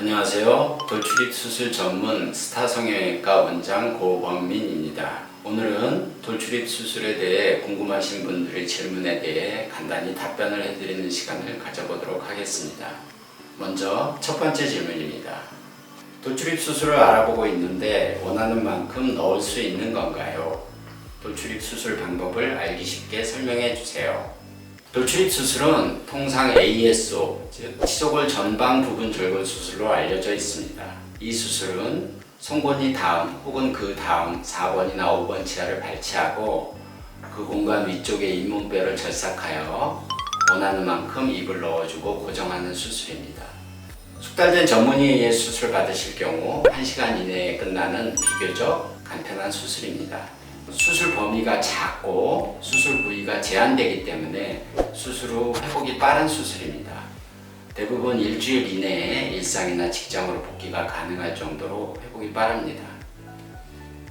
안녕하세요. 돌출입 수술 전문 스타 성형외과 원장 고범민입니다. 오늘은 돌출입 수술에 대해 궁금하신 분들의 질문에 대해 간단히 답변을 해드리는 시간을 가져보도록 하겠습니다. 먼저 첫 번째 질문입니다. 돌출입 수술을 알아보고 있는데 원하는 만큼 넣을 수 있는 건가요? 돌출입 수술 방법을 알기 쉽게 설명해 주세요. 돌출입 수술은 통상 ASO, 즉 치조골 전방 부분 절골 수술로 알려져 있습니다. 이 수술은 송곳니 다음 혹은 그 다음 4번이나 5번 치아를 발치하고 그 공간 위쪽에 잇몸뼈를 절삭하여 원하는 만큼 입을 넣어주고 고정하는 수술입니다. 숙달된 전문의에 의해 수술 받으실 경우 1시간 이내에 끝나는 비교적 간편한 수술입니다. 수술 범위가 작고 수술 부위가 제한되기 때문에 수술 후 회복이 빠른 수술입니다. 대부분 일주일 이내에 일상이나 직장으로 복귀가 가능할 정도로 회복이 빠릅니다.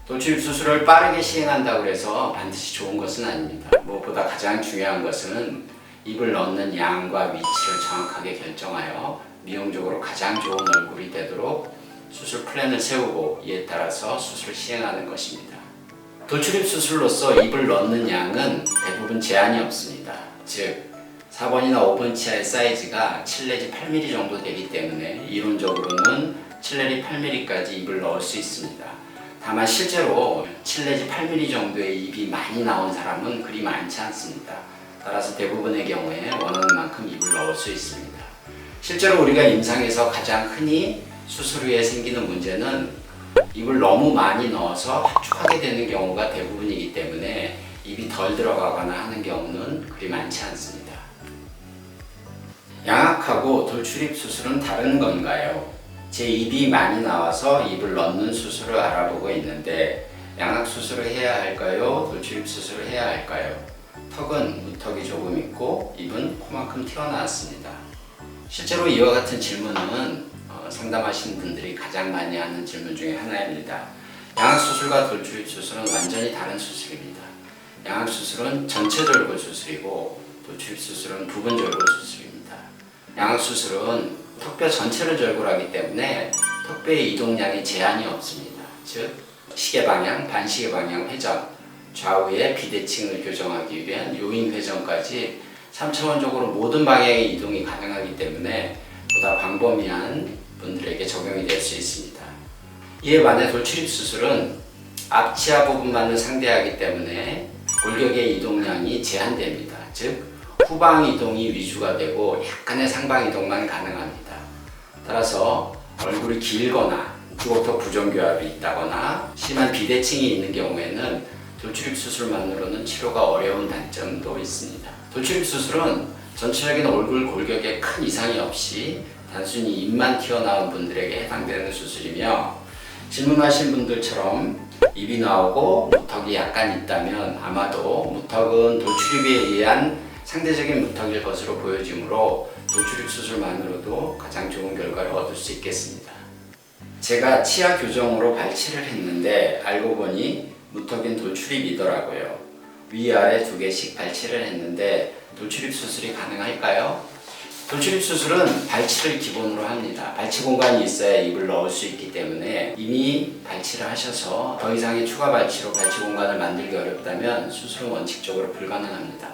돌출입 수술을 빠르게 시행한다고 해서 반드시 좋은 것은 아닙니다. 무엇보다 가장 중요한 것은 입을 넣는 양과 위치를 정확하게 결정하여 미용적으로 가장 좋은 얼굴이 되도록 수술 플랜을 세우고 이에 따라서 수술을 시행하는 것입니다. 돌출입 수술로서 입을 넣는 양은 대부분 제한이 없습니다. 즉 4번이나 5번 치아의 사이즈가 7 내지 8mm 정도 되기 때문에 이론적으로는 7 내지 8mm까지 입을 넣을 수 있습니다. 다만 실제로 7 내지 8mm 정도의 입이 많이 나온 사람은 그리 많지 않습니다. 따라서 대부분의 경우에 원하는 만큼 입을 넣을 수 있습니다. 실제로 우리가 임상에서 가장 흔히 수술 후에 생기는 문제는 입을 너무 많이 넣어서 합축하게 되는 경우가 대부분이기 때문에 입이 덜 들어가거나 하는 경우는 그리 많지 않습니다. 양악하고 돌출입 수술은 다른 건가요? 제 입이 많이 나와서 입을 넣는 수술을 알아보고 있는데 양악 수술을 해야 할까요? 돌출입 수술을 해야 할까요? 턱은 무턱이 조금 있고 입은 코만큼 튀어나왔습니다. 실제로 이와 같은 질문은 상담하시는 분들이 가장 많이 하는 질문 중에 하나입니다. 양악수술과 돌출입 수술은 완전히 다른 수술입니다. 양악수술은 전체 절골 수술이고 돌출입 수술은 부분 절골 수술입니다. 양악수술은 턱뼈 전체를 절골하기 때문에 턱뼈의 이동량에 제한이 없습니다. 즉 시계 방향, 반시계 방향 회전, 좌우의 비대칭을 교정하기 위한 요인 회전까지 3차원적으로 모든 방향의 이동이 가능하기 때문에 보다 광범위한 분들에게 적용이 될 수 있습니다. 이에 반해 돌출입 수술은 앞치아 부분만을 상대하기 때문에 골격의 이동량이 제한됩니다. 즉 후방 이동이 위주가 되고 약간의 상방 이동만 가능합니다. 따라서 얼굴이 길거나 주걱턱 부정교합이 있다거나 심한 비대칭이 있는 경우에는 돌출입 수술만으로는 치료가 어려운 단점도 있습니다. 돌출입 수술은 전체적인 얼굴 골격에 큰 이상이 없이 단순히 입만 튀어나온 분들에게 해당되는 수술이며 질문하신 분들처럼 입이 나오고 무턱이 약간 있다면 아마도 무턱은 돌출입에 의한 상대적인 무턱일 것으로 보여지므로 돌출입 수술만으로도 가장 좋은 결과를 얻을 수 있겠습니다. 제가 치아 교정으로 발치를 했는데 알고 보니 무턱인 돌출입이더라고요. 위아래 2개씩 발치를 했는데 돌출입 수술이 가능할까요? 돌출입 수술은 발치를 기본으로 합니다. 발치 공간이 있어야 입을 넣을 수 있기 때문에 이미 발치를 하셔서 더 이상의 추가 발치로 발치 공간을 만들기 어렵다면 수술은 원칙적으로 불가능합니다.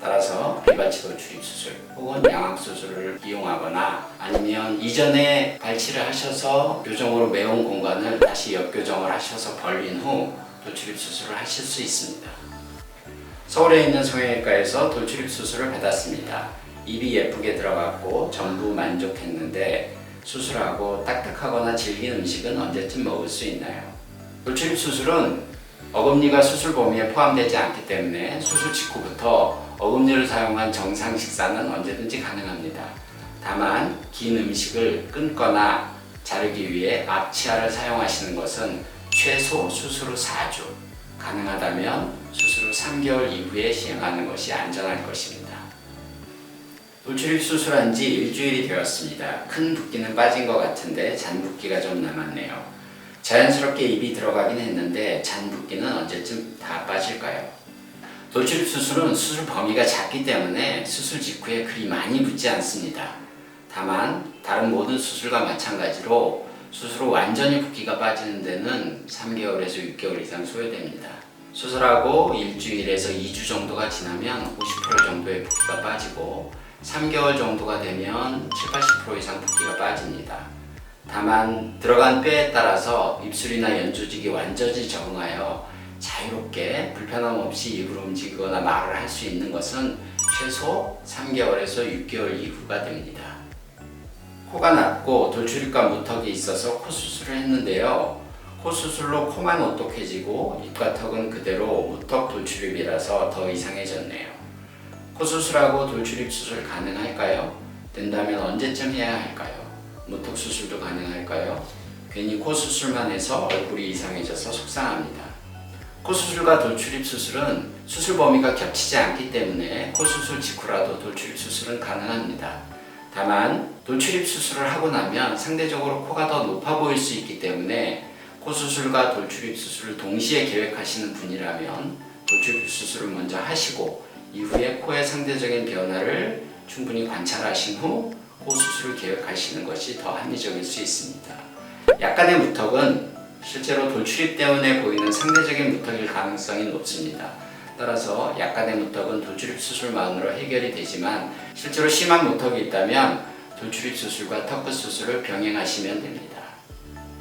따라서 비발치 돌출입 수술 혹은 양악 수술을 이용하거나 아니면 이전에 발치를 하셔서 교정으로 메운 공간을 다시 역교정을 하셔서 벌린 후 돌출입 수술을 하실 수 있습니다. 서울에 있는 성형외과에서 돌출입 수술을 받았습니다. 입이 예쁘게 들어갔고 전부 만족했는데 수술하고 딱딱하거나 질긴 음식은 언제쯤 먹을 수 있나요? 돌출입 수술은 어금니가 수술 범위에 포함되지 않기 때문에 수술 직후부터 어금니를 사용한 정상 식사는 언제든지 가능합니다. 다만 긴 음식을 끊거나 자르기 위해 앞치아를 사용하시는 것은 최소 수술 후 4주, 가능하다면 수술 후 3개월 이후에 시행하는 것이 안전할 것입니다. 돌출입 수술한 지 일주일이 되었습니다. 큰 붓기는 빠진 것 같은데 잔 붓기가 좀 남았네요. 자연스럽게 입이 들어가긴 했는데 잔 붓기는 언제쯤 다 빠질까요? 돌출입 수술은 수술 범위가 작기 때문에 수술 직후에 그리 많이 붓지 않습니다. 다만 다른 모든 수술과 마찬가지로 수술 후 완전히 붓기가 빠지는 데는 3개월에서 6개월 이상 소요됩니다. 수술하고 일주일에서 2주 정도가 지나면 50% 정도의 붓기가 빠지고 3개월 정도가 되면 7, 80% 이상 붓기가 빠집니다. 다만 들어간 뼈에 따라서 입술이나 연조직이 완전히 적응하여 자유롭게 불편함 없이 입을 움직이거나 말을 할 수 있는 것은 최소 3개월에서 6개월 이후가 됩니다. 코가 낮고 돌출입과 무턱이 있어서 코 수술을 했는데요. 코 수술로 코만 오똑해지고 입과 턱은 그대로 무턱 돌출입이라서 더 이상해졌네요. 코 수술하고 돌출입 수술 가능할까요? 된다면 언제쯤 해야 할까요? 무턱 수술도 가능할까요? 괜히 코 수술만 해서 얼굴이 이상해져서 속상합니다. 코 수술과 돌출입 수술은 수술 범위가 겹치지 않기 때문에 코 수술 직후라도 돌출입 수술은 가능합니다. 다만 돌출입 수술을 하고 나면 상대적으로 코가 더 높아 보일 수 있기 때문에 코 수술과 돌출입 수술을 동시에 계획하시는 분이라면 돌출입 수술을 먼저 하시고 이후에 코의 상대적인 변화를 충분히 관찰하신 후 코 수술을 계획하시는 것이 더 합리적일 수 있습니다. 약간의 무턱은 실제로 돌출입 때문에 보이는 상대적인 무턱일 가능성이 높습니다. 따라서 약간의 무턱은 돌출입 수술만으로 해결이 되지만 실제로 심한 무턱이 있다면 돌출입 수술과 턱끝 수술을 병행하시면 됩니다.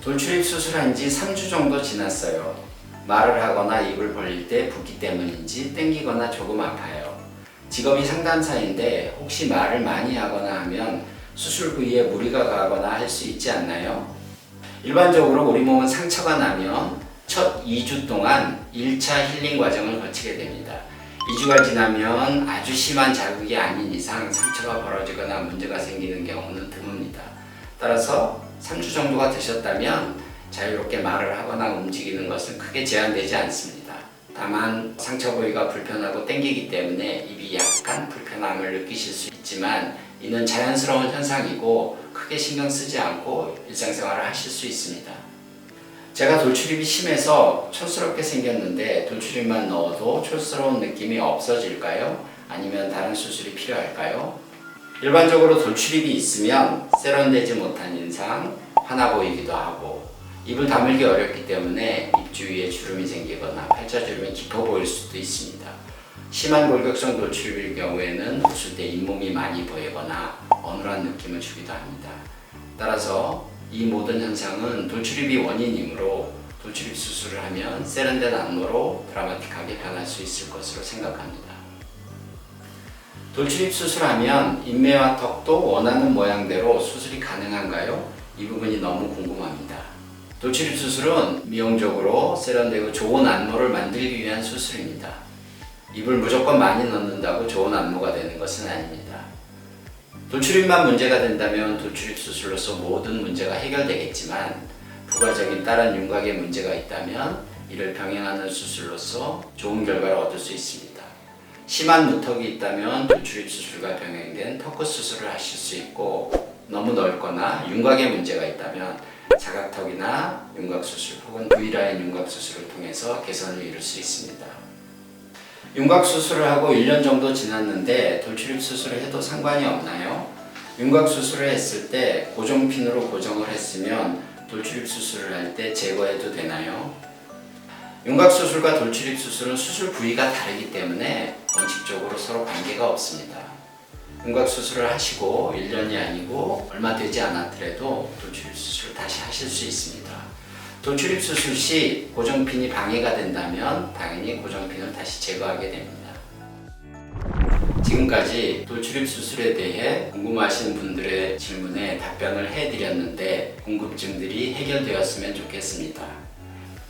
돌출입 수술한 지 3주 정도 지났어요. 말을 하거나 입을 벌릴 때 붓기 때문인지 땡기거나 조금 아파요. 직업이 상담사인데 혹시 말을 많이 하거나 하면 수술 부위에 무리가 가거나 할 수 있지 않나요? 일반적으로 우리 몸은 상처가 나면 첫 2주 동안 1차 힐링 과정을 거치게 됩니다. 2주가 지나면 아주 심한 자극이 아닌 이상 상처가 벌어지거나 문제가 생기는 경우는 드뭅니다. 따라서 3주 정도가 되셨다면 자유롭게 말을 하거나 움직이는 것은 크게 제한되지 않습니다. 다만 상처 부위가 불편하고 땡기기 때문에 입이 약간 불편함을 느끼실 수 있지만 이는 자연스러운 현상이고 크게 신경 쓰지 않고 일상생활을 하실 수 있습니다. 제가 돌출입이 심해서 촌스럽게 생겼는데 돌출입만 넣어도 촌스러운 느낌이 없어질까요? 아니면 다른 수술이 필요할까요? 일반적으로 돌출입이 있으면 세련되지 못한 인상, 화나 보이기도 하고 입을 다물기 어렵기 때문에 입 주위에 주름이 생기거나 팔자주름이 깊어 보일 수도 있습니다. 심한 골격성 돌출입일 경우에는 웃을 때 잇몸이 많이 보이거나 어눌한 느낌을 주기도 합니다. 따라서 이 모든 현상은 돌출입이 원인이므로 돌출입 수술을 하면 세련된 안무로 드라마틱하게 변할 수 있을 것으로 생각합니다. 돌출입 수술하면 인매와 턱도 원하는 모양대로 수술이 가능한가요? 이 부분이 너무 궁금합니다. 돌출입 수술은 미용적으로 세련되고 좋은 안무를 만들기 위한 수술입니다. 입을 무조건 많이 넣는다고 좋은 안무가 되는 것은 아닙니다. 돌출입만 문제가 된다면 돌출입 수술로서 모든 문제가 해결되겠지만 부가적인 다른 윤곽에 문제가 있다면 이를 병행하는 수술로서 좋은 결과를 얻을 수 있습니다. 심한 무턱이 있다면 돌출입 수술과 병행된 턱끝 수술을 하실 수 있고 너무 넓거나 윤곽에 문제가 있다면 자각턱이나 윤곽 수술 혹은 V라인 윤곽 수술을 통해서 개선을 이룰 수 있습니다. 윤곽 수술을 하고 1년 정도 지났는데 돌출입 수술을 해도 상관이 없나요? 윤곽 수술을 했을 때 고정핀으로 고정을 했으면 돌출입 수술을 할 때 제거해도 되나요? 윤곽 수술과 돌출입 수술은 수술 부위가 다르기 때문에 원칙적으로 서로 관계가 없습니다. 윤곽 수술을 하시고 1년이 아니고 얼마 되지 않았더라도 돌출입 수술을 다시 하실 수 있습니다. 돌출입 수술 시 고정핀이 방해가 된다면 당연히 고정핀을 다시 제거하게 됩니다. 지금까지 돌출입 수술에 대해 궁금하신 분들의 질문에 답변을 해드렸는데 궁금증들이 해결되었으면 좋겠습니다.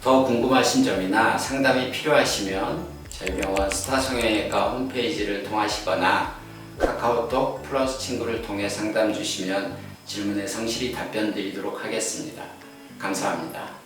더 궁금하신 점이나 상담이 필요하시면 저희 병원 스타성형외과 홈페이지를 통하시거나 카카오톡 플러스 친구를 통해 상담 주시면 질문에 성실히 답변 드리도록 하겠습니다. 감사합니다.